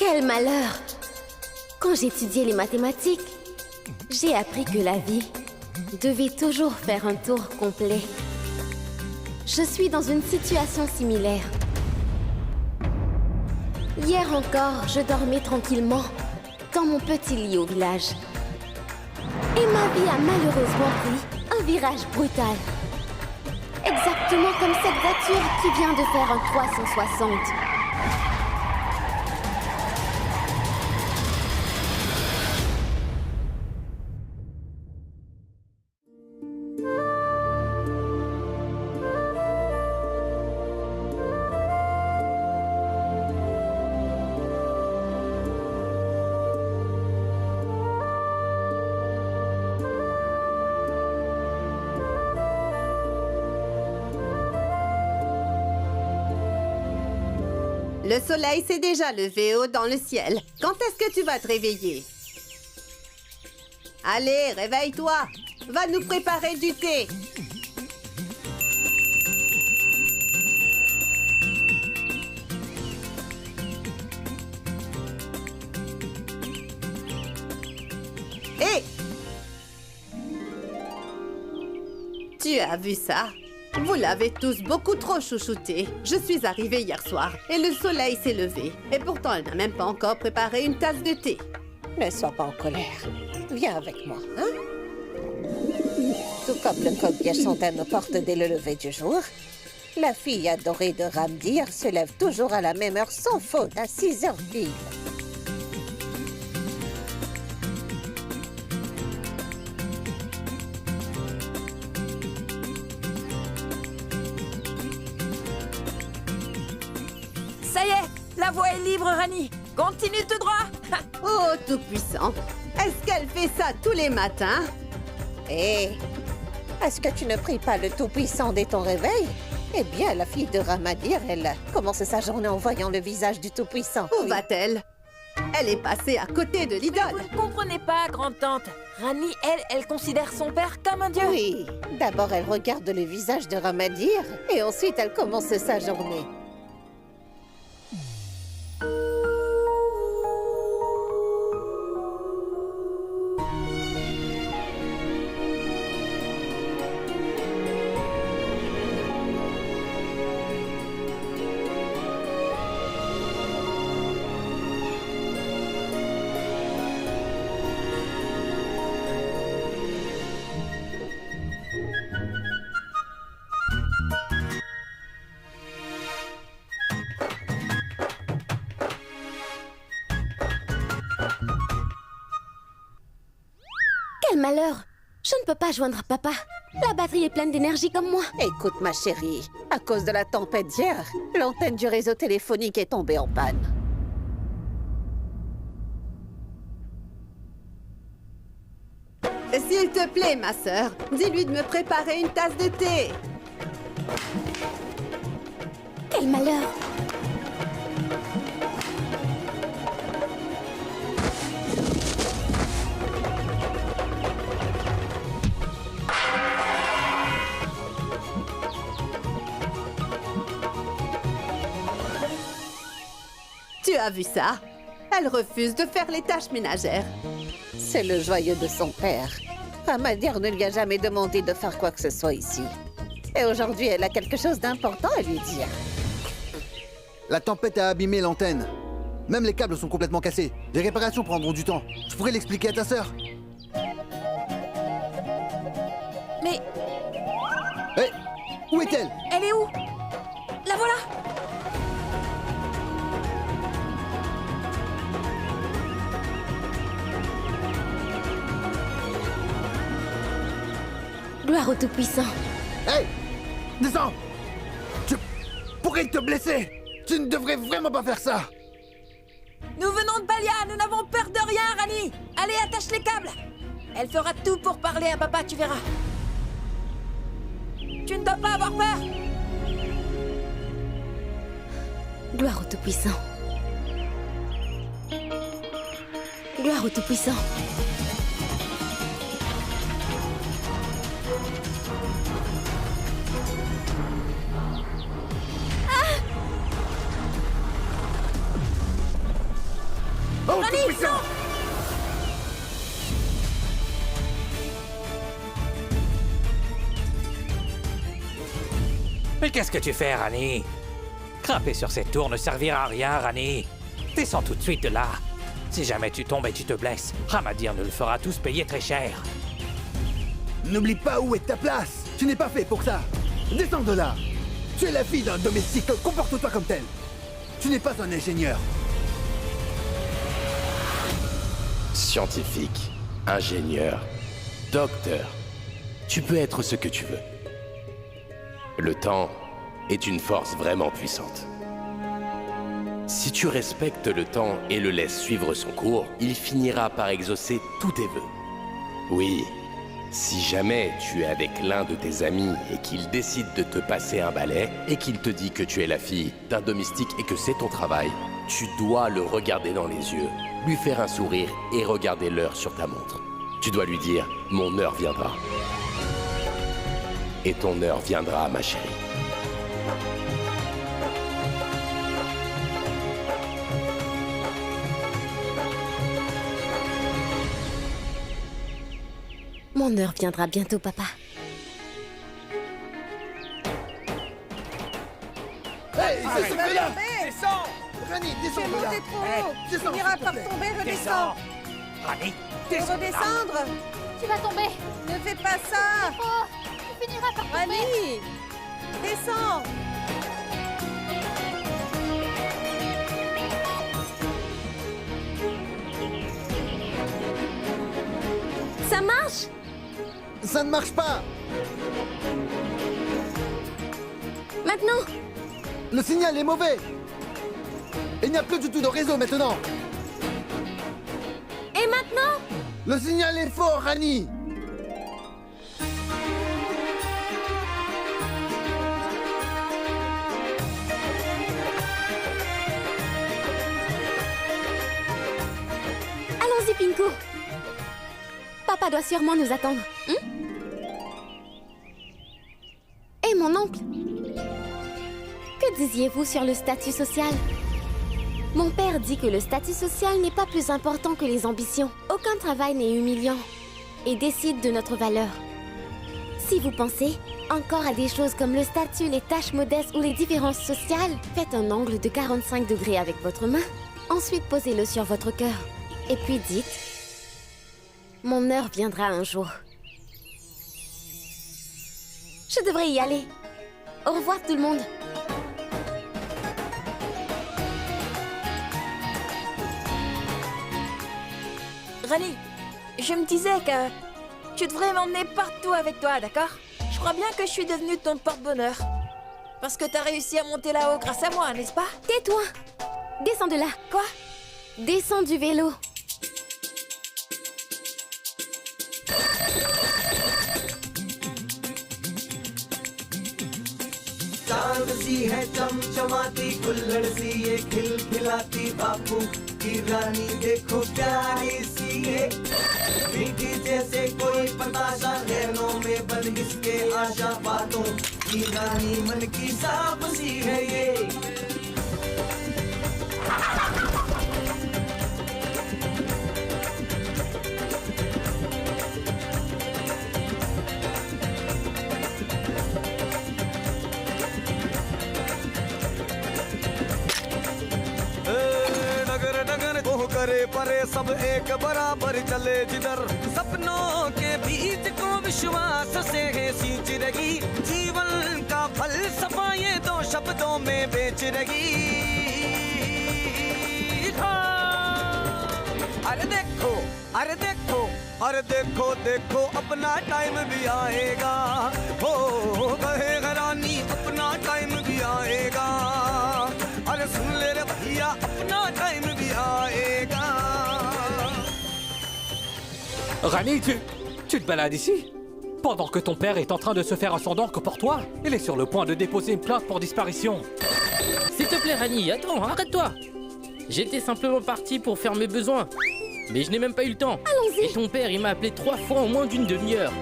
Quel malheur! Quand j'étudiais les mathématiques, j'ai appris que la vie devait toujours faire un tour complet. Je suis dans une situation similaire. Hier encore, je dormais tranquillement dans mon petit lit au village. Et ma vie a malheureusement pris un virage brutal. Exactement comme cette voiture qui vient de faire un 360. Le soleil s'est déjà levé haut dans le ciel. Quand est-ce que tu vas te réveiller? Allez, réveille-toi. Va nous préparer du thé. Hé! Tu as vu ça? Vous l'avez tous beaucoup trop chouchouté. Je suis arrivée hier soir et le soleil s'est levé. Et pourtant, elle n'a même pas encore préparé une tasse de thé. Ne sois pas en colère. Viens avec moi, hein? Tout comme le coq sont à nos portes dès le lever du jour, la fille adorée de Ramdir se lève toujours à la même heure sans faute, à 6 heures pile. Ça y est, la voie est libre, Rani. Continue tout droit. Oh, Tout-Puissant! Est-ce qu'elle fait ça tous les matins? Hé, est-ce que tu ne pries pas le Tout-Puissant dès ton réveil? Eh bien, la fille de Ramadir, elle commence sa journée en voyant le visage du Tout-Puissant. Où va-t-elle? Elle est passée à côté de Vous l'idole. ne comprenez pas, grande-tante. Rani, elle considère son père comme un dieu. Oui, d'abord elle regarde le visage de Ramadir et ensuite elle commence sa journée. Quel malheur! Je ne peux pas joindre papa. La batterie est pleine d'énergie comme moi. Écoute ma chérie, à cause de la tempête d'hier, l'antenne du réseau téléphonique est tombée en panne. S'il te plaît, ma sœur, dis-lui de me préparer une tasse de thé. Quel malheur! Tu as vu ça? Elle refuse de faire les tâches ménagères. C'est le joyeux de son père. Ramadir ne lui a jamais demandé de faire quoi que ce soit ici. Et aujourd'hui, elle a quelque chose d'important à lui dire. La tempête a abîmé l'antenne. Même les câbles sont complètement cassés. Les réparations prendront du temps. Je pourrais l'expliquer à ta sœur. Mais Hé, où est-elle? elle est où? La voilà. Gloire au Tout-Puissant. Hé, descends. Tu pourrais te blesser. Tu ne devrais vraiment pas faire ça. Nous venons de Balia, nous n'avons peur de rien, Rani. Allez, attache les câbles. Elle fera tout pour parler à papa, tu verras. Tu ne dois pas avoir peur. Gloire au Tout-Puissant. Gloire au Tout-Puissant. Oh, Rani, tout-puissant! non! Mais qu'est-ce que tu fais, Rani? Grimper sur cette tour ne servira à rien, Rani. Descends tout de suite de là. Si jamais tu tombes et tu te blesses, Ramadir nous le fera tous payer très cher. N'oublie pas où est ta place. Tu n'es pas fait pour ça. Descends de là. Tu es la fille d'un domestique, comporte-toi comme tel. Tu n'es pas un ingénieur. Scientifique, ingénieur, docteur. Tu peux être ce que tu veux. Le temps est une force vraiment puissante. Si tu respectes le temps et le laisses suivre son cours, il finira par exaucer tous tes vœux. Oui, si jamais tu es avec l'un de tes amis et qu'il décide de te passer un balai et qu'il te dit que tu es la fille d'un domestique et que c'est ton travail, tu dois le regarder dans les yeux, lui faire un sourire et regarder l'heure sur ta montre. Tu dois lui dire « Mon heure viendra ». Et ton heure viendra, ma chérie. Mon heure viendra bientôt, papa. Hey, c'est ce fait là! Descends! Rani, descends Tu es de là! monté trop haut. Descends, Tu finiras s'il te par plaît. tomber, redescends. Descends! Rani, Tu veux descends! redescendre? Tu vas tomber. Ne fais pas ça. Oh, tu finiras par tomber. Rani, descends. Ça marche? Ça ne marche pas! Maintenant? Le signal est mauvais! Il n'y a plus du tout de réseau maintenant! Et maintenant? Le signal est fort, Rani! Allons-y, Pinko. Papa doit sûrement nous attendre. Et mon oncle? Que disiez-vous sur le statut social? Mon père dit que le statut social n'est pas plus important que les ambitions. Aucun travail n'est humiliant et décide de notre valeur. Si vous pensez encore à des choses comme le statut, les tâches modestes ou les différences sociales, faites un angle de 45 degrés avec votre main. Ensuite, posez-le sur votre cœur. Et puis dites... Mon heure viendra un jour. Je devrais y aller. Au revoir tout le monde. Rani, je me disais que tu devrais m'emmener partout avec toi, d'accord? Je crois bien que je suis devenue ton porte-bonheur. Parce que t'as réussi à monter là-haut grâce à moi, n'est-ce pas? Tais-toi. Descends de là. Quoi? Descends du vélo. चांद सी है चमचमाती कुल्हड़ सी ये खिलखिलाती बापू की रानी देखो प्यारी सी ये मीठी जैसे कोई पताशा नैनों में बन इसके आशा बातों की रानी मन की सांप सी है ये करे परे सब एक बराबर चले जिधर सपनों के बीच को विश्वास से है सींच रही जीवन का फलसफा ये दो शब्दों में बेच रही अरे देखो अरे देखो अरे देखो देखो अपना टाइम भी आएगा हो कहे रानी अपना टाइम भी आएगा अरे सुन ले रे भैया अपना टाइम भी आएगा Rani, tu te balades ici? Pendant que ton père est en train de se faire un son d'encre pour toi, il est sur le point de déposer une plainte pour disparition. S'il te plaît, Rani, attends, arrête-toi. J'étais simplement parti pour faire mes besoins. Mais je n'ai même pas eu le temps. Allons-y. Et ton père, il m'a appelé 3 fois en moins d'une demi-heure.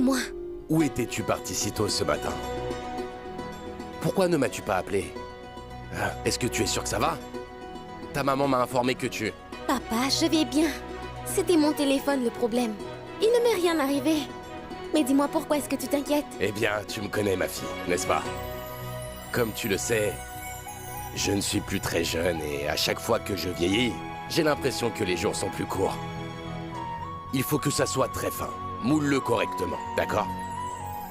dis-moi. Où étais-tu parti si tôt ce matin? Pourquoi ne m'as-tu pas appelé? Est-ce que tu es sûr que ça va? Ta maman m'a informé que tu... Papa, je vais bien. C'était mon téléphone le problème. Il ne m'est rien arrivé. Mais dis-moi, pourquoi est-ce que tu t'inquiètes? Eh bien, tu me connais, ma fille, n'est-ce pas? Comme tu le sais, je ne suis plus très jeune et à chaque fois que je vieillis, j'ai l'impression que les jours sont plus courts. Il faut que ça soit très fin. Moule-le correctement, d'accord?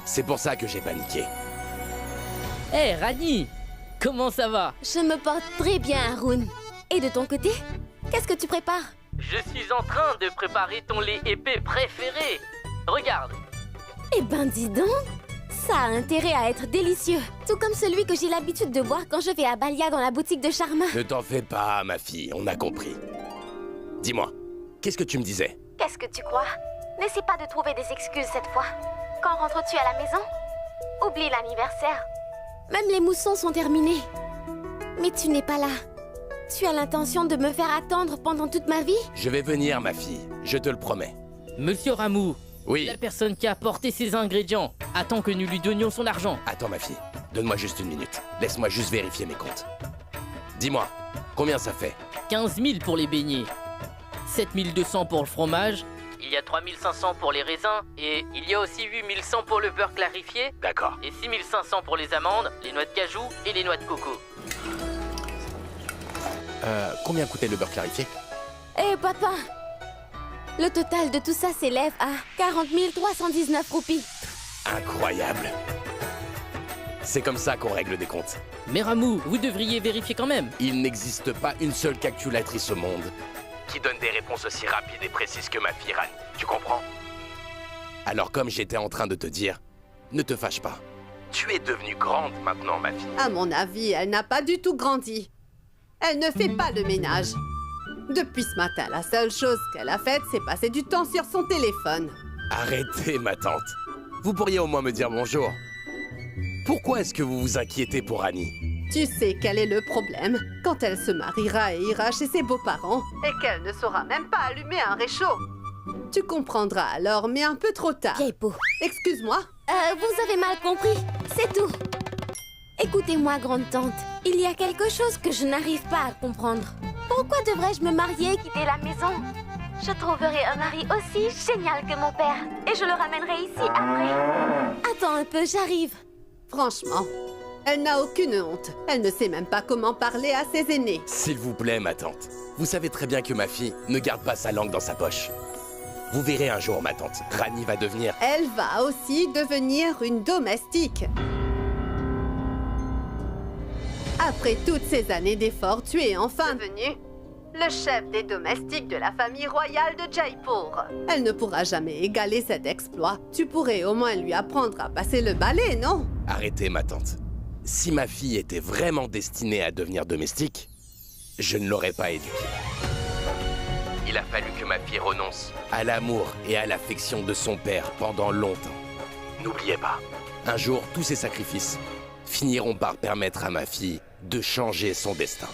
C'est pour ça que j'ai paniqué. Hé, Rani! Comment ça va? Je me porte très bien, Haroun. Et de ton côté, qu'est-ce que tu prépares? Je suis en train de préparer ton lait épais préféré. Regarde. Eh ben dis donc, ça a intérêt à être délicieux. Tout comme celui que j'ai l'habitude de boire quand je vais à Balia dans la boutique de Charmin. Ne t'en fais pas, ma fille, on a compris. Dis-moi, qu'est-ce que tu me disais? Qu'est-ce que tu crois? N'essaie pas de trouver des excuses cette fois. Quand rentres-tu à la maison? Oublie l'anniversaire. Même les moussons sont terminés. Mais tu n'es pas là. Tu as l'intention de me faire attendre pendant toute ma vie? Je vais venir, ma fille, je te le promets. Monsieur Ramou, Oui. la personne qui a apporté ces ingrédients attend que nous lui donnions son argent. Attends, ma fille, donne-moi juste une minute. Laisse-moi juste vérifier mes comptes. Dis-moi, combien ça fait? 15 000 pour les beignets, 7 200 pour le fromage, il y a 3 500 pour les raisins, et il y a aussi 8 100 pour le beurre clarifié, D'accord. et 6 500 pour les amandes, les noix de cajou et les noix de coco. Combien coûtait le beurre clarifié? Eh papa! Le total de tout ça s'élève à 40 319 roupies. Incroyable. C'est comme ça qu'on règle des comptes. Mais Ramou, vous devriez vérifier quand même. Il n'existe pas une seule calculatrice au monde qui donne des réponses aussi rapides et précises que ma fille Rani. Tu comprends? Alors comme j'étais en train de te dire, ne te fâche pas. Tu es devenue grande maintenant, ma fille. À mon avis, elle n'a pas du tout grandi. Elle ne fait pas le ménage. Depuis ce matin, la seule chose qu'elle a faite, c'est passer du temps sur son téléphone. Arrêtez, ma tante. Vous pourriez au moins me dire bonjour. Pourquoi est-ce que vous vous inquiétez pour Annie? Tu sais quel est le problème? Quand elle se mariera et ira chez ses beaux-parents, et qu'elle ne saura même pas allumer un réchaud. Tu comprendras alors, mais un peu trop tard. Vieille peau. Excuse-moi. Vous avez mal compris, c'est tout. Écoutez-moi, grande tante. Il y a quelque chose que je n'arrive pas à comprendre. Pourquoi devrais-je me marier et quitter la maison? Je trouverai un mari aussi génial que mon père. Et je le ramènerai ici après. Attends un peu, j'arrive. Franchement, elle n'a aucune honte. Elle ne sait même pas comment parler à ses aînés. S'il vous plaît, ma tante. Vous savez très bien que ma fille ne garde pas sa langue dans sa poche. Vous verrez un jour, ma tante. Rani va devenir... Elle va aussi devenir une domestique. Après toutes ces années d'efforts, tu es enfin devenu le chef des domestiques de la famille royale de Jaipur. Elle ne pourra jamais égaler cet exploit. Tu pourrais au moins lui apprendre à passer le balai, non? Arrêtez, ma tante. Si ma fille était vraiment destinée à devenir domestique, je ne l'aurais pas éduquée. Il a fallu que ma fille renonce à l'amour et à l'affection de son père pendant longtemps. N'oubliez pas, un jour, tous ces sacrifices finiront par permettre à ma fille de changer son destin.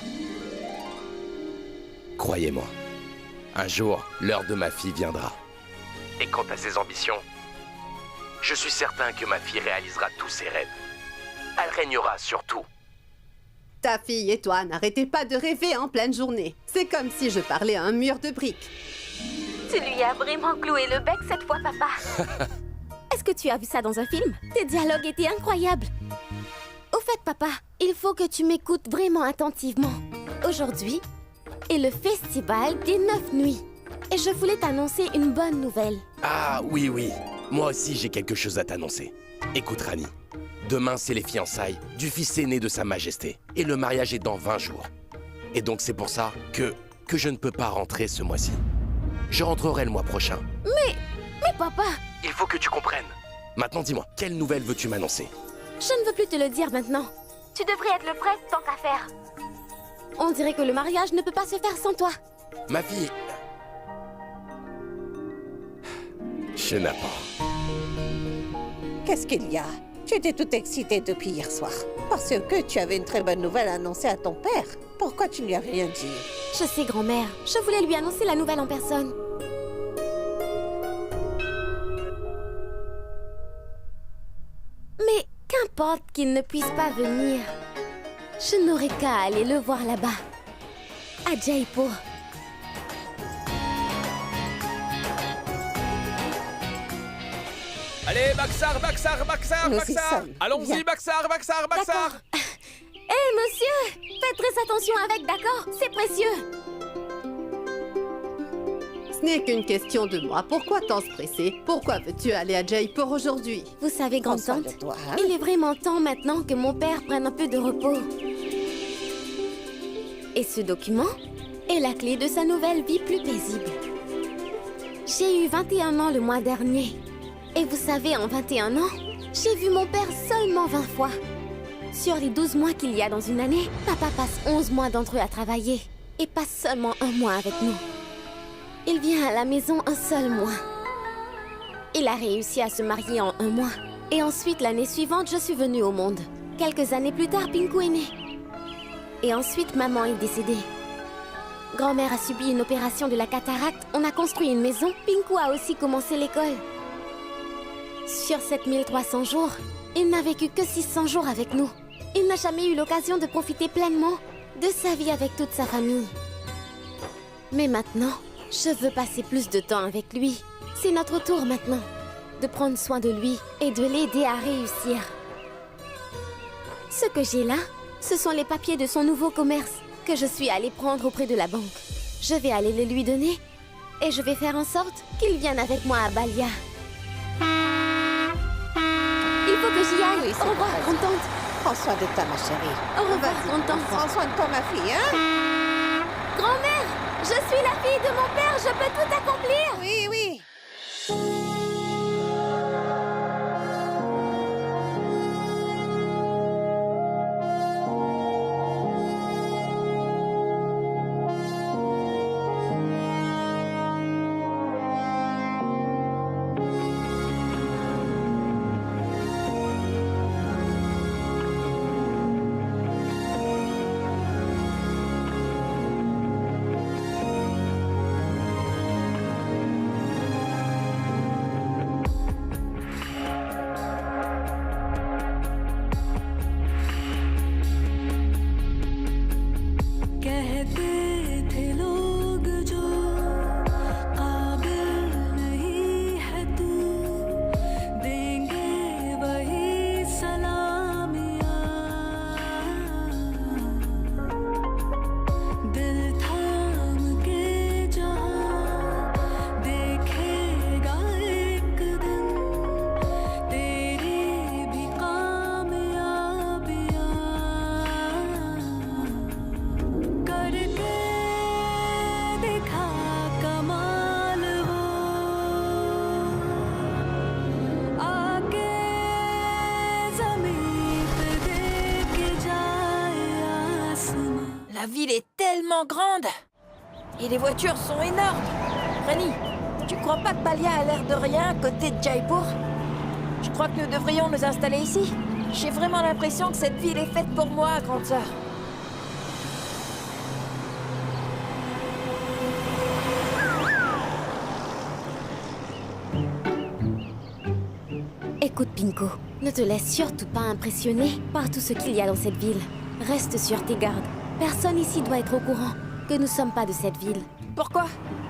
Croyez-moi, un jour, l'heure de ma fille viendra. Et quant à ses ambitions, je suis certain que ma fille réalisera tous ses rêves. Elle régnera sur tout. Ta fille et toi n'arrêtez pas de rêver en pleine journée. C'est comme si je parlais à un mur de briques. Tu lui as vraiment cloué le bec cette fois, papa. Est-ce que tu as vu ça dans un film? Tes dialogues étaient incroyables. Au fait, papa, il faut que tu m'écoutes vraiment attentivement. Aujourd'hui est le festival des 9 nuits. Et je voulais t'annoncer une bonne nouvelle. Ah oui, oui. Moi aussi, j'ai quelque chose à t'annoncer. Écoute, Rani. Demain, c'est les fiançailles du fils aîné de Sa Majesté. Et le mariage est dans 20 jours. Et donc, c'est pour ça que je ne peux pas rentrer ce mois-ci. Je rentrerai le mois prochain. Mais papa... Il faut que tu comprennes. Maintenant, dis-moi, quelle nouvelle veux-tu m'annoncer? Je ne veux plus te le dire maintenant. Tu devrais être le prêtre tant qu'à faire. On dirait que le mariage ne peut pas se faire sans toi. Ma fille... Je n'apprends. Qu'est-ce qu'il y a? Tu étais tout excitée depuis hier soir. Parce que tu avais une très bonne nouvelle à annoncer à ton père. Pourquoi tu ne lui as rien dit? Je sais, grand-mère. Je voulais lui annoncer la nouvelle en personne. importe qu'il ne puisse pas venir. Je n'aurai qu'à aller le voir là-bas, à Jaipur. Allez, Baxar, Baxar, Baxar, Nous y Baxar. sommes. Allons-y, Bien. Baxar, Baxar, Baxar. D'accord. Hé, monsieur! Faites très attention avec, d'accord? C'est précieux! Ce n'est qu'une question de moi. Pourquoi tant se presser? Pourquoi veux-tu aller à Jaipur aujourd'hui? Vous savez, Prends soin grande-tante, de toi, hein? il est vraiment temps maintenant que mon père prenne un peu de repos. Et ce document est la clé de sa nouvelle vie plus paisible. J'ai eu 21 ans le mois dernier. Et vous savez, en 21 ans, j'ai vu mon père seulement 20 fois. Sur les 12 mois qu'il y a dans une année, papa passe 11 mois d'entre eux à travailler. Et passe seulement un mois avec nous. Il vient à la maison un seul mois. Il a réussi à se marier en un mois. Et ensuite, l'année suivante, je suis venue au monde. Quelques années plus tard, Pinku est née. Et ensuite, maman est décédée. Grand-mère a subi une opération de la cataracte, on a construit une maison, Pinku a aussi commencé l'école. Sur 7300 jours, il n'a vécu que 600 jours avec nous. Il n'a jamais eu l'occasion de profiter pleinement de sa vie avec toute sa famille. Mais maintenant, je veux passer plus de temps avec lui. C'est notre tour maintenant, de prendre soin de lui et de l'aider à réussir. Ce que j'ai là, ce sont les papiers de son nouveau commerce que je suis allée prendre auprès de la banque. Je vais aller les lui donner et je vais faire en sorte qu'il vienne avec moi à Balia. Il faut que j'y aille. Oui, c'est Au revoir, vrai. grande-tante. Prends soin de toi, ma chérie. Au revoir, Vas-y, grande-tante. prends soin de toi, ma fille, hein? Grand-mère, je suis la fille de mon père, je peux tout accomplir. Oui, oui. La ville est tellement grande. Et les voitures sont énormes. Rani, tu crois pas que Balia a l'air de rien à côté de Jaipur? Je crois que nous devrions nous installer ici. J'ai vraiment l'impression que cette ville est faite pour moi, grande sœur. Écoute, Pinko, ne te laisse surtout pas impressionner par tout ce qu'il y a dans cette ville. Reste sur tes gardes. Personne ici doit être au courant que nous ne sommes pas de cette ville. Pourquoi?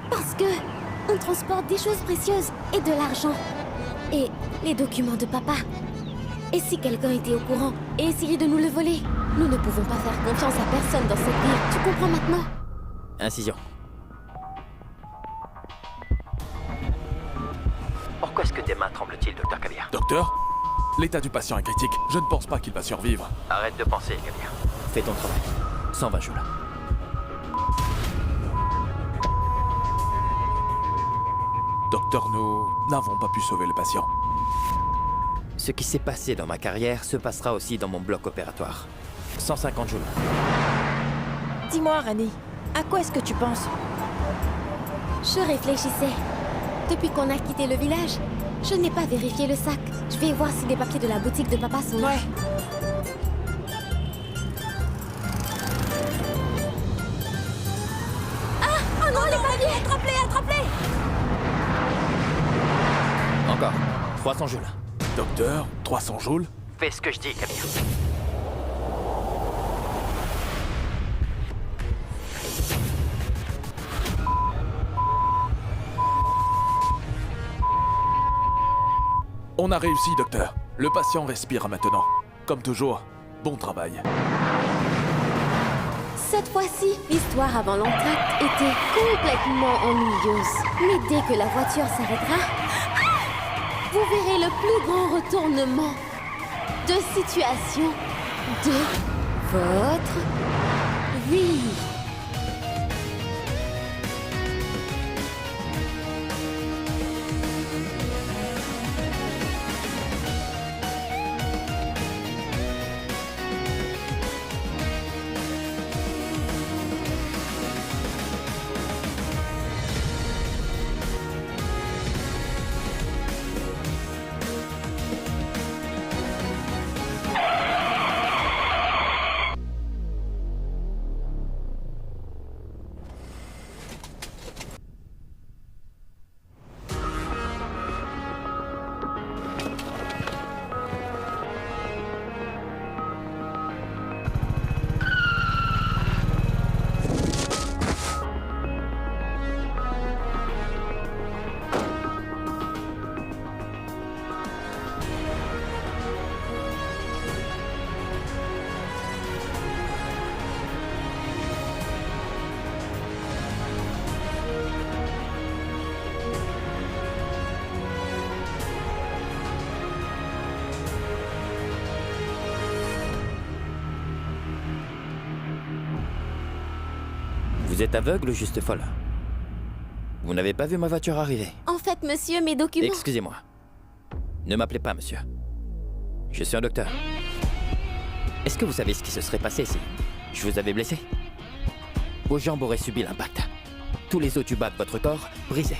Parce que on transporte des choses précieuses et de l'argent. Et les documents de papa. Et si quelqu'un était au courant et essayait de nous le voler, nous ne pouvons pas faire confiance à personne dans cette ville. Tu comprends maintenant? Incision. Pourquoi est-ce que tes mains tremblent-ils, Dr. Kabir? Docteur, l'état du patient est critique. Je ne pense pas qu'il va survivre. Arrête de penser, Kabir. Fais ton travail. 120 joules. Docteur, nous n'avons pas pu sauver le patient. Ce qui s'est passé dans ma carrière se passera aussi dans mon bloc opératoire. 150 joules. Dis-moi, Rani, à quoi est-ce que tu penses? Je réfléchissais. Depuis qu'on a quitté le village, je n'ai pas vérifié le sac. Je vais voir si les papiers de la boutique de papa sont là. Ouais. Oh non, les papiers! Attrape-les, attrape-les! Encore. 300 joules. Docteur, 300 joules? Fais ce que je dis, Camille. On a réussi, docteur. Le patient respire maintenant. Comme toujours, bon travail. Cette fois-ci, l'histoire avant l'entracte était complètement ennuyeuse. Mais dès que la voiture s'arrêtera, vous verrez le plus grand retournement de situation de votre vie. Vous êtes aveugle ou juste folle? Vous n'avez pas vu ma voiture arriver? En fait, monsieur, mes documents... Excusez-moi. Ne m'appelez pas monsieur. Je suis un docteur. Est-ce que vous savez ce qui se serait passé si je vous avais blessé? Vos jambes auraient subi l'impact. Tous les os du bas de votre corps brisés.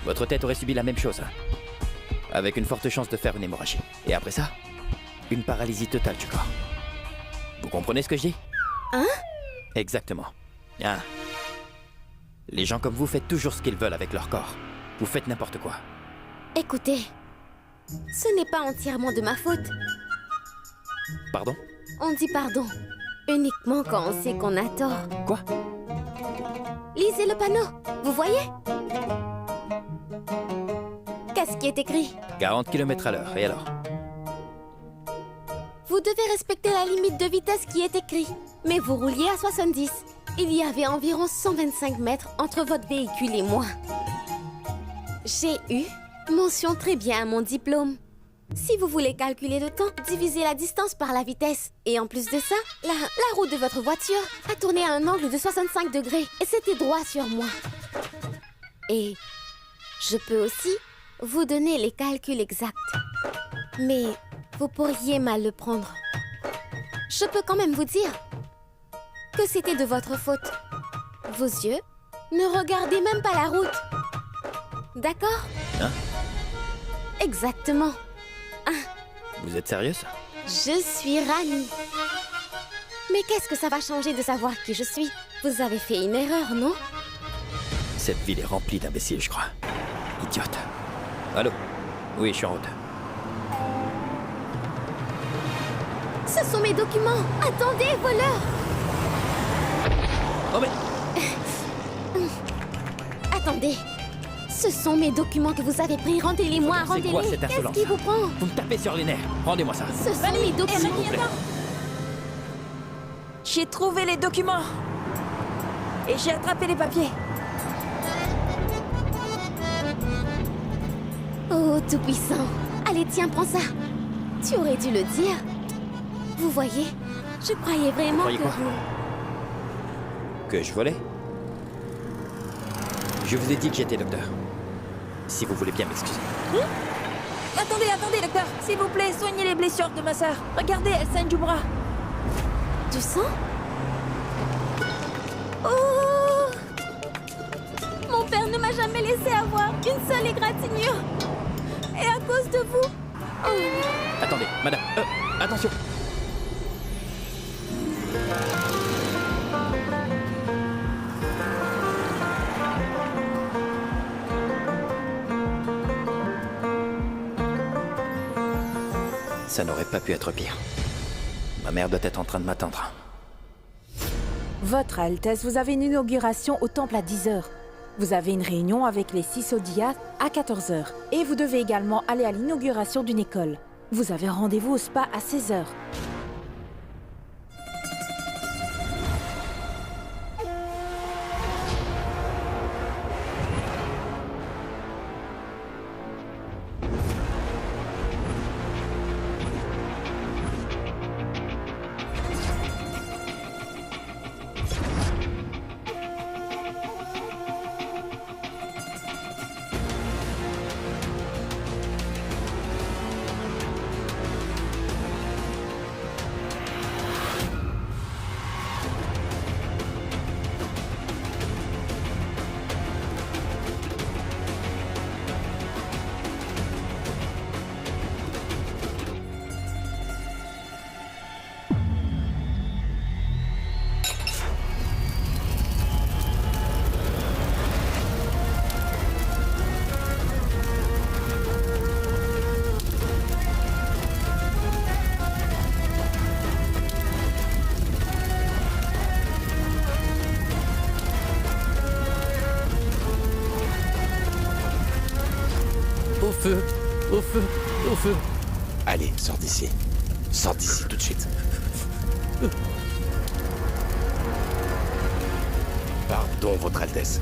Votre tête aurait subi la même chose. Avec une forte chance de faire une hémorragie. Et après ça, une paralysie totale du corps. Vous comprenez ce que je dis? Hein? Exactement. Ah. Les gens comme vous faites toujours ce qu'ils veulent avec leur corps. Vous faites n'importe quoi. Écoutez, ce n'est pas entièrement de ma faute. Pardon? On dit pardon uniquement quand on sait qu'on a tort. Quoi? Lisez le panneau, vous voyez? Qu'est-ce qui est écrit? 40 km/h, et alors? Vous devez respecter la limite de vitesse qui est écrite. Mais vous rouliez à 70. Il y avait environ 125 mètres entre votre véhicule et moi. J'ai eu mention très bien à mon diplôme. Si vous voulez calculer le temps, divisez la distance par la vitesse. Et en plus de ça, la roue de votre voiture a tourné à un angle de 65 degrés. Et c'était droit sur moi. Et je peux aussi vous donner les calculs exacts. Mais vous pourriez mal le prendre. Je peux quand même vous dire que c'était de votre faute. Vos yeux ne regardez même pas la route. D'accord? Hein? Exactement. Vous êtes sérieuse? Je suis Rani. Mais qu'est-ce que ça va changer de savoir qui je suis? Vous avez fait une erreur, non? Cette ville est remplie d'imbéciles, je crois. Idiote. Allô? Oui, je suis en route. Ce sont mes documents. Attendez, voleur! Oh mais... Attendez. Ce sont mes documents que vous avez pris. Rendez-les-moi, C'est quoi rendez-les. cette Qu'est-ce insolence? qui vous prend? Vous me tapez sur les nerfs. Rendez-moi ça. Ce sont mes documents. S'il vous plaît. J'ai trouvé les documents. Et j'ai attrapé les papiers. Oh, tout-puissant. Allez, tiens, prends ça. Tu aurais dû le dire. Vous voyez, je croyais vraiment Croyez que quoi? vous... Que je volais? Je vous ai dit que j'étais docteur. Si vous voulez bien m'excuser. Attendez, attendez, docteur. S'il vous plaît, soignez les blessures de ma sœur. Regardez, elle saigne du bras. Du sang? Oh! Mon père ne m'a jamais laissé avoir une seule égratignure. Et à cause de vous... Oh! Attendez, madame. Attention. Ça n'aurait pas pu être pire. Ma mère doit être en train de m'attendre. Votre Altesse, vous avez une inauguration au temple à 10h. Vous avez une réunion avec les 6 Odias à 14h. Et vous devez également aller à l'inauguration d'une école. Vous avez rendez-vous au spa à 16h. Au feu! Au feu! Au feu! Allez, sors d'ici. Sors d'ici tout de suite. Pardon, Votre Altesse.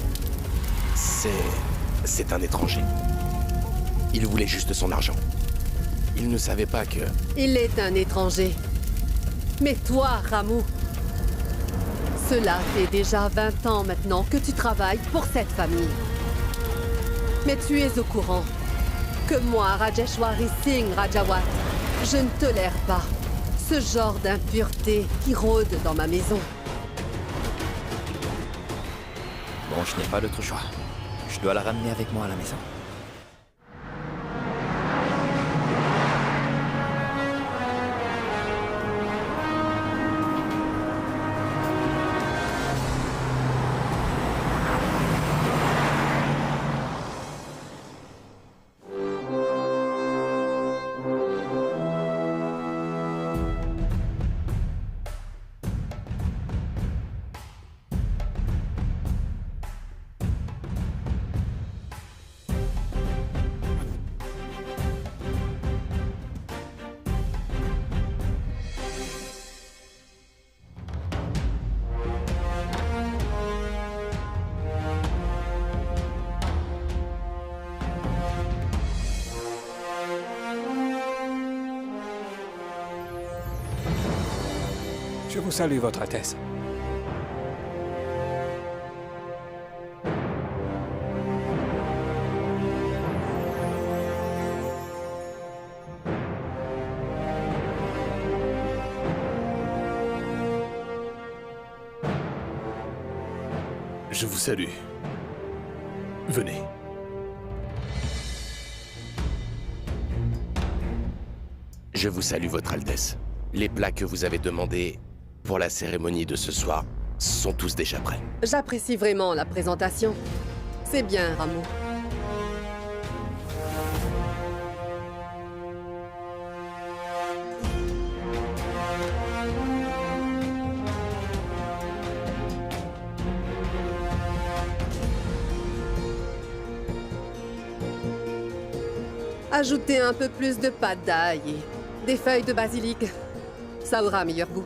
C'est un étranger. Il voulait juste son argent. Il ne savait pas que... Il est un étranger. Mais toi, Ramu, cela fait déjà 20 ans maintenant que tu travailles pour cette famille. Mais tu es au courant que moi, Rajeshwari Singh Rajawat, je ne tolère pas ce genre d'impureté qui rôde dans ma maison. Bon, je n'ai pas d'autre choix. Je dois la ramener avec moi à la maison. Je vous salue, Votre Altesse. Je vous salue. Venez. Je vous salue, Votre Altesse. Les plats que vous avez demandés pour la cérémonie de ce soir sont tous déjà prêts. J'apprécie vraiment la présentation. C'est bien, Ramu. Ajoutez un peu plus de pâte d'ail et des feuilles de basilic. Ça aura meilleur goût.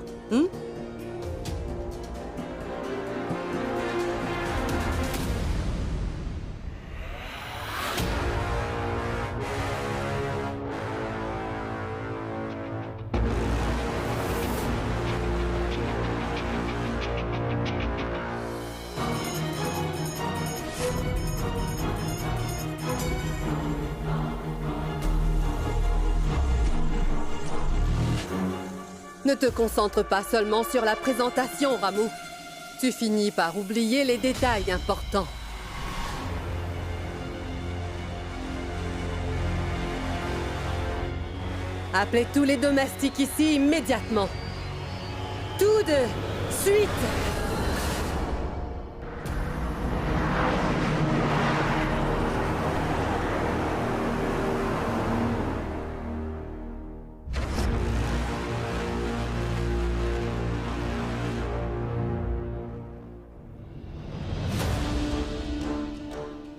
Ne te concentre pas seulement sur la présentation, Ramu. Tu finis par oublier les détails importants. Appelez tous les domestiques ici immédiatement. Tout de suite!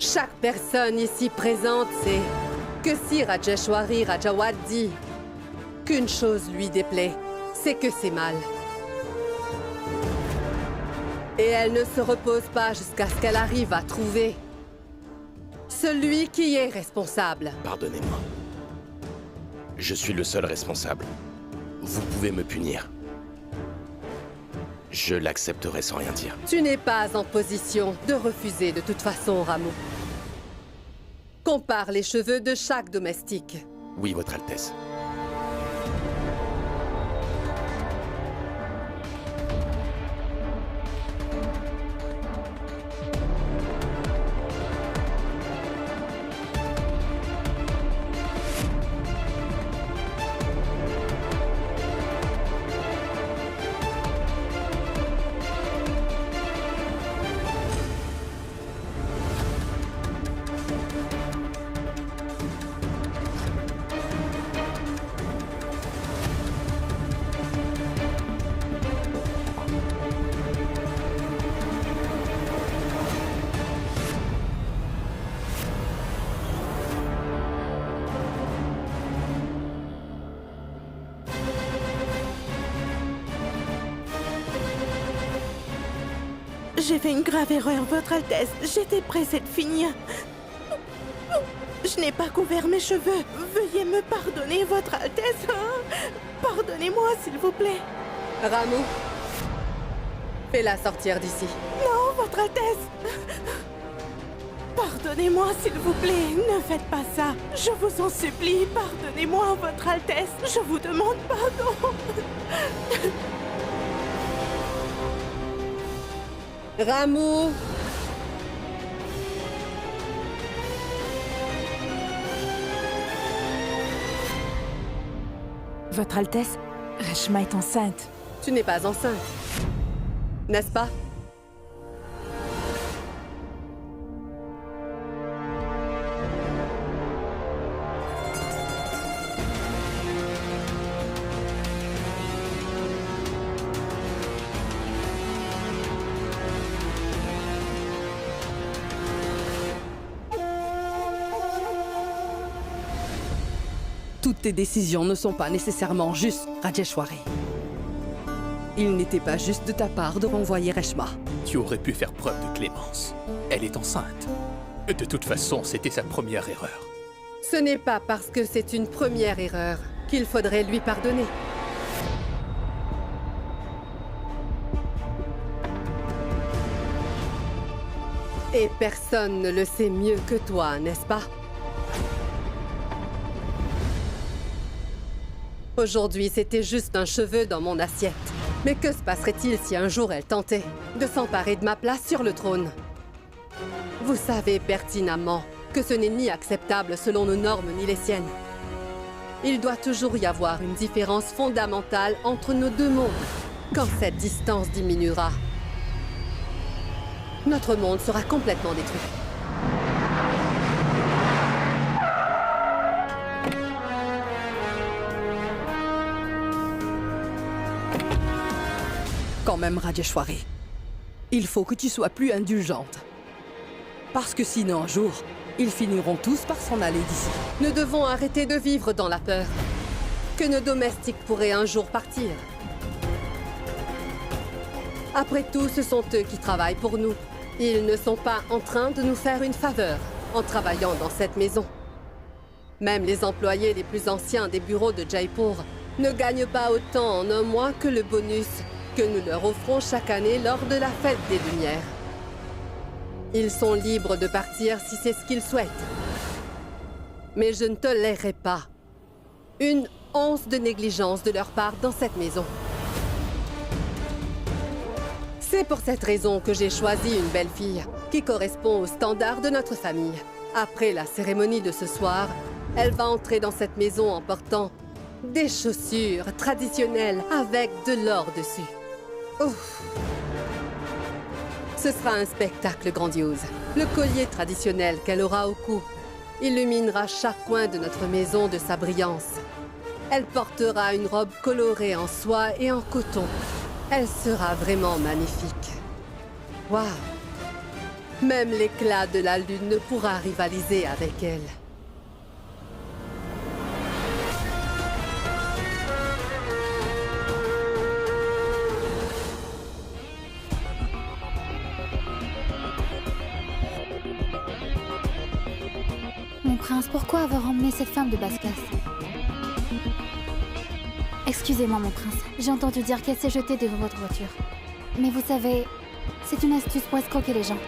Chaque personne ici présente sait que si Rajeshwari Rajawat dit qu'une chose lui déplaît, c'est que c'est mal. Et elle ne se repose pas jusqu'à ce qu'elle arrive à trouver celui qui est responsable. Pardonnez-moi. Je suis le seul responsable. Vous pouvez me punir. Je l'accepterai sans rien dire. Tu n'es pas en position de refuser de toute façon, Rameau. Compare les cheveux de chaque domestique. Oui, Votre Altesse. J'ai fait une grave erreur, Votre Altesse. J'étais pressée de finir. Je n'ai pas couvert mes cheveux. Veuillez me pardonner, Votre Altesse. Pardonnez-moi, s'il vous plaît. Rameau, fais-la sortir d'ici. Non, Votre Altesse. Pardonnez-moi, s'il vous plaît. Ne faites pas ça. Je vous en supplie. Pardonnez-moi, Votre Altesse. Je vous demande pardon. Rameau! Votre Altesse, Reshma est enceinte. Tu n'es pas enceinte, n'est-ce pas? Toutes tes décisions ne sont pas nécessairement justes, Rajeshwari. Il n'était pas juste de ta part de renvoyer Reshma. Tu aurais pu faire preuve de clémence. Elle est enceinte. De toute façon, c'était sa première erreur. Ce n'est pas parce que c'est une première erreur qu'il faudrait lui pardonner. Et personne ne le sait mieux que toi, n'est-ce pas? Aujourd'hui, c'était juste un cheveu dans mon assiette. Mais que se passerait-il si un jour elle tentait de s'emparer de ma place sur le trône? Vous savez pertinemment que ce n'est ni acceptable selon nos normes ni les siennes. Il doit toujours y avoir une différence fondamentale entre nos deux mondes. Quand cette distance diminuera, notre monde sera complètement détruit. Quand même, Rajeshwari, il faut que tu sois plus indulgente. Parce que sinon, un jour, ils finiront tous par s'en aller d'ici. Nous devons arrêter de vivre dans la peur que nos domestiques pourraient un jour partir. Après tout, ce sont eux qui travaillent pour nous. Ils ne sont pas en train de nous faire une faveur en travaillant dans cette maison. Même les employés les plus anciens des bureaux de Jaipur ne gagnent pas autant en un mois que le bonus que nous leur offrons chaque année lors de la fête des Lumières. Ils sont libres de partir si c'est ce qu'ils souhaitent. Mais je ne tolérerai pas une once de négligence de leur part dans cette maison. C'est pour cette raison que j'ai choisi une belle-fille qui correspond aux standards de notre famille. Après la cérémonie de ce soir, elle va entrer dans cette maison en portant des chaussures traditionnelles avec de l'or dessus. Ouf. Ce sera un spectacle grandiose. Le collier traditionnel qu'elle aura au cou illuminera chaque coin de notre maison de sa brillance. Elle portera une robe colorée en soie et en coton. Elle sera vraiment magnifique. Waouh! Même l'éclat de la lune ne pourra rivaliser avec elle. Mon prince, pourquoi avoir emmené cette femme de basse classe? Excusez-moi, mon prince. J'ai entendu dire qu'elle s'est jetée devant votre voiture. Mais vous savez, c'est une astuce pour escroquer les gens.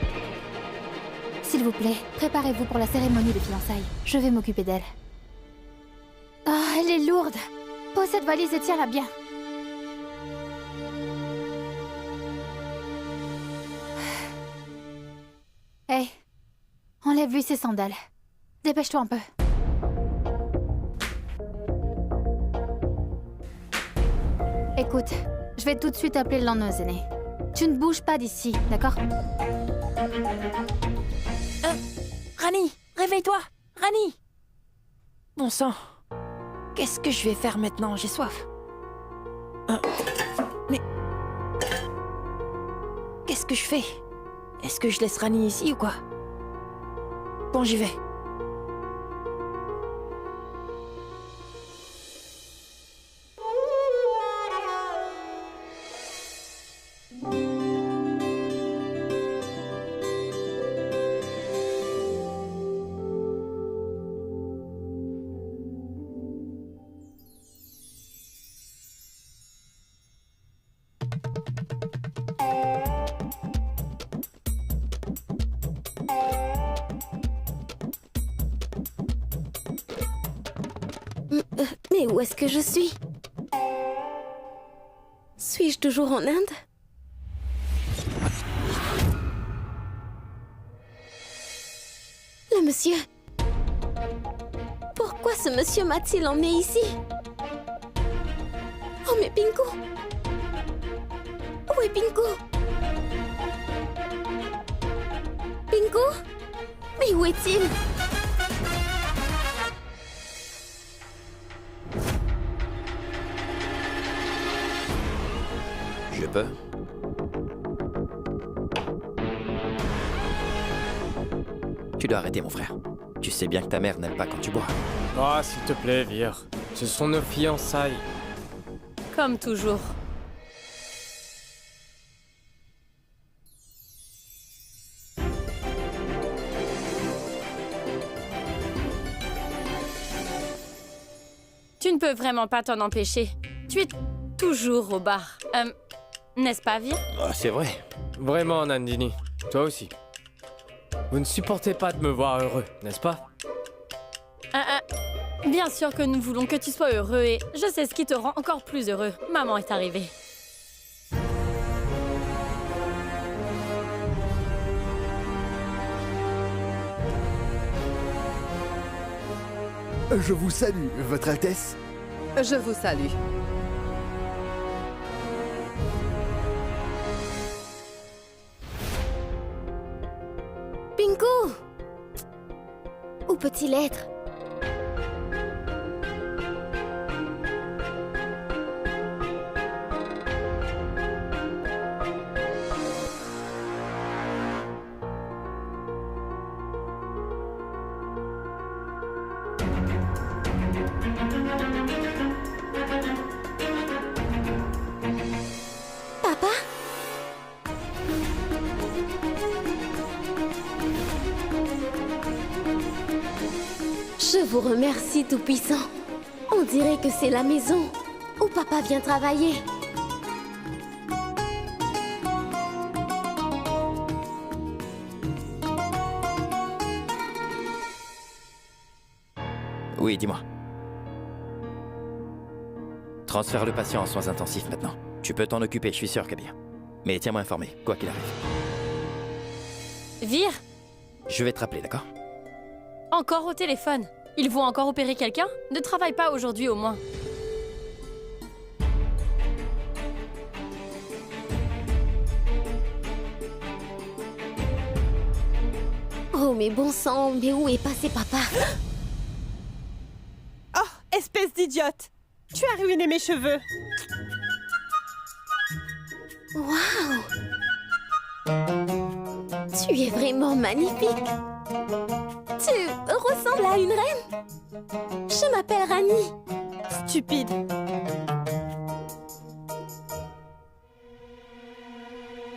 S'il vous plaît, préparez-vous pour la cérémonie de fiançailles. Je vais m'occuper d'elle. Ah, elle est lourde. Pose cette valise et tiens-la bien. Hé, enlève-lui ses sandales. Dépêche-toi un peu. Écoute, je vais tout de suite appeler le lendemain aîné. Tu ne bouges pas d'ici, d'accord? Rani, réveille-toi! Rani! Bon sang, qu'est-ce que je vais faire maintenant? J'ai soif. Mais... qu'est-ce que je fais? Est-ce que je laisse Rani ici ou quoi? Bon, j'y vais. Mais où est-ce que je suis? Suis-je toujours en Inde? Le monsieur... Pourquoi ce monsieur m'a-t-il emmené ici? Oh mais Pinko! Où est Pinko? Pinko? Mais où est-il? Je peux? Tu dois arrêter, mon frère. Tu sais bien que ta mère n'aime pas quand tu bois. Ah, s'il te plaît, Vire. Ce sont nos fiançailles. Comme toujours. Tu ne peux vraiment pas t'en empêcher. Tu es toujours au bar. N'est-ce pas, Vire? Ah, c'est vrai. Vraiment, Nandini. Toi aussi. Vous ne supportez pas de me voir heureux, n'est-ce pas? Bien sûr que nous voulons que tu sois heureux et je sais ce qui te rend encore plus heureux. Maman est arrivée. Je vous salue, Votre Altesse. Je vous salue. Pinko! Où peut-il être? Papa? Je vous remercie, Tout-Puissant. On dirait que c'est la maison où papa vient travailler. Oui, dis-moi. Transfère le patient en soins intensifs maintenant. Tu peux t'en occuper, je suis sûr que bien. Mais tiens-moi informé, quoi qu'il arrive. Vire? Je vais te rappeler, d'accord? Encore au téléphone. Ils vont encore opérer quelqu'un? Ne travaille pas aujourd'hui au moins. Oh, mais bon sang, mais où est passé papa? Oh, espèce d'idiote! Tu as ruiné mes cheveux! Waouh! Tu es vraiment magnifique. Tu ressembles à une reine. Je m'appelle Rani. Stupide.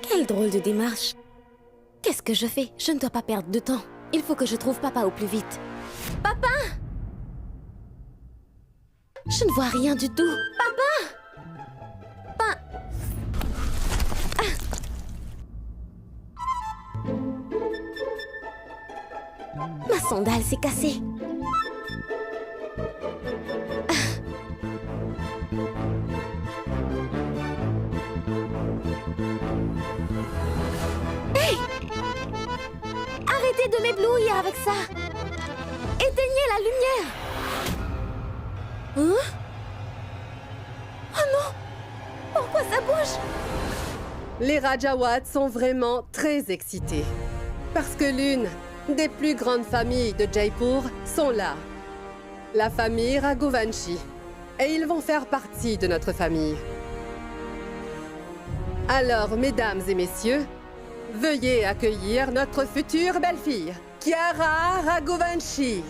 Quelle drôle de démarche. Qu'est-ce que je fais? Je ne dois pas perdre de temps. Il faut que je trouve papa au plus vite. Papa! Je ne vois rien du tout. Papa! Ma sandale s'est cassée. Hey! Arrêtez de m'éblouir avec ça. Éteignez la lumière. Hein? Oh non! Pourquoi ça bouge? Les Rajawat sont vraiment très excités. Parce que l'une des plus grandes familles de Jaipur sont là. La famille Raghuvanshi. Et ils vont faire partie de notre famille. Alors, mesdames et messieurs, veuillez accueillir notre future belle-fille, Kiara Raghuvanshi.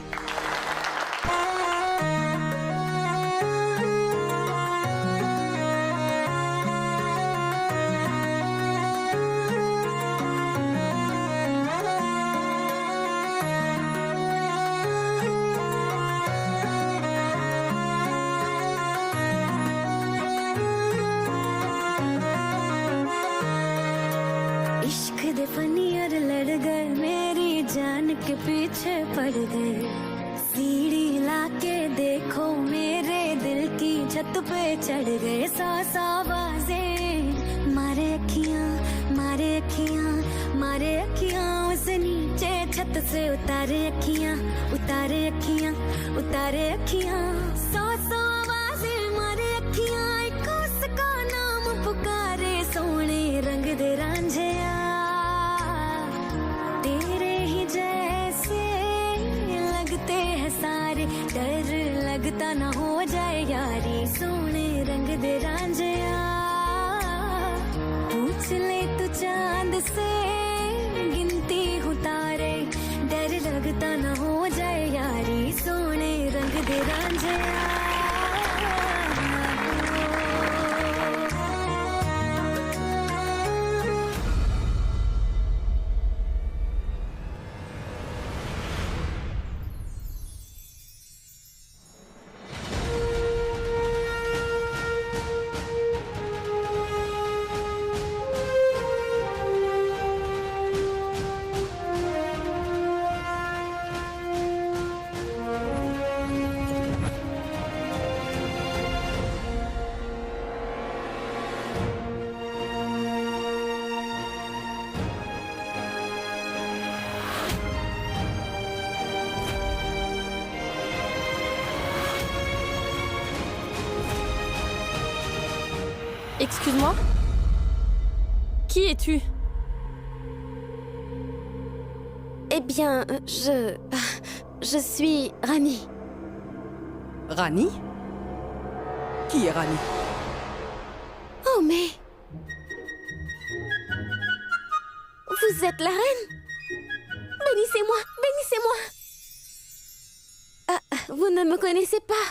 इश्क दे फनियर लड़ गए मेरी जान के पीछे पड़ गए सीढ़ी लाके देखो मेरे दिल की छत पे चढ़ गए सौ आवाजें मारे अखियां मारे अखियां मारे अखियां उस नीचे छत से उतारे अखियां उतारे अखियां उतारे अखियां सौ आवाजें मारे अखियां एक उसका नाम पुकारे सोने रंग दे रांझिया तेरे ही जैसे लगते हैं सारे डर लगता ना हो जाए यारी सोने रंग दे रांझिया पूछ ले तू चांद से गिनती हूँ तारे डर लगता ना हो जाए यारी सोने रंग दे रांझिया Excuse-moi? Qui es-tu? Eh bien, je suis Rani. Rani? Qui est Rani? Oh, mais... Vous êtes la reine? Bénissez-moi, bénissez-moi! Ah, vous ne me connaissez pas?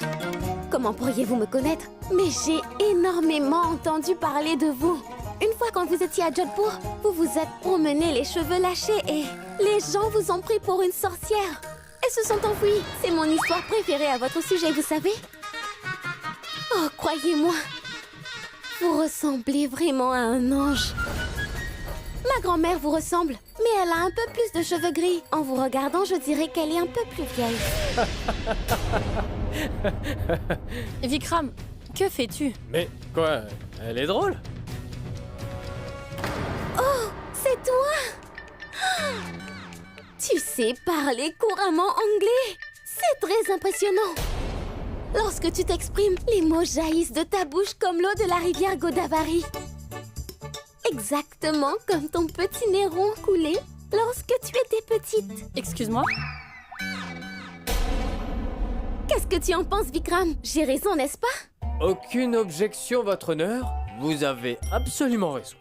Comment pourriez-vous me connaître? Mais j'ai énormément entendu parler de vous. Une fois quand vous étiez à Jodhpur, vous vous êtes promené les cheveux lâchés et les gens vous ont pris pour une sorcière. Et se sont enfuis. C'est mon histoire préférée à votre sujet, vous savez? Oh, croyez-moi, vous ressemblez vraiment à un ange. Ma grand-mère vous ressemble, mais elle a un peu plus de cheveux gris. En vous regardant, je dirais qu'elle est un peu plus vieille. Vikram, que fais-tu? Mais quoi? Elle est drôle? Oh, c'est toi! Tu sais parler couramment anglais. C'est très impressionnant. Lorsque tu t'exprimes, les mots jaillissent de ta bouche comme l'eau de la rivière Godavari. Exactement comme ton petit nez rond coulé lorsque tu étais petite. Excuse-moi? Qu'est-ce que tu en penses, Vikram? J'ai raison, n'est-ce pas? Aucune objection, votre honneur. Vous avez absolument raison.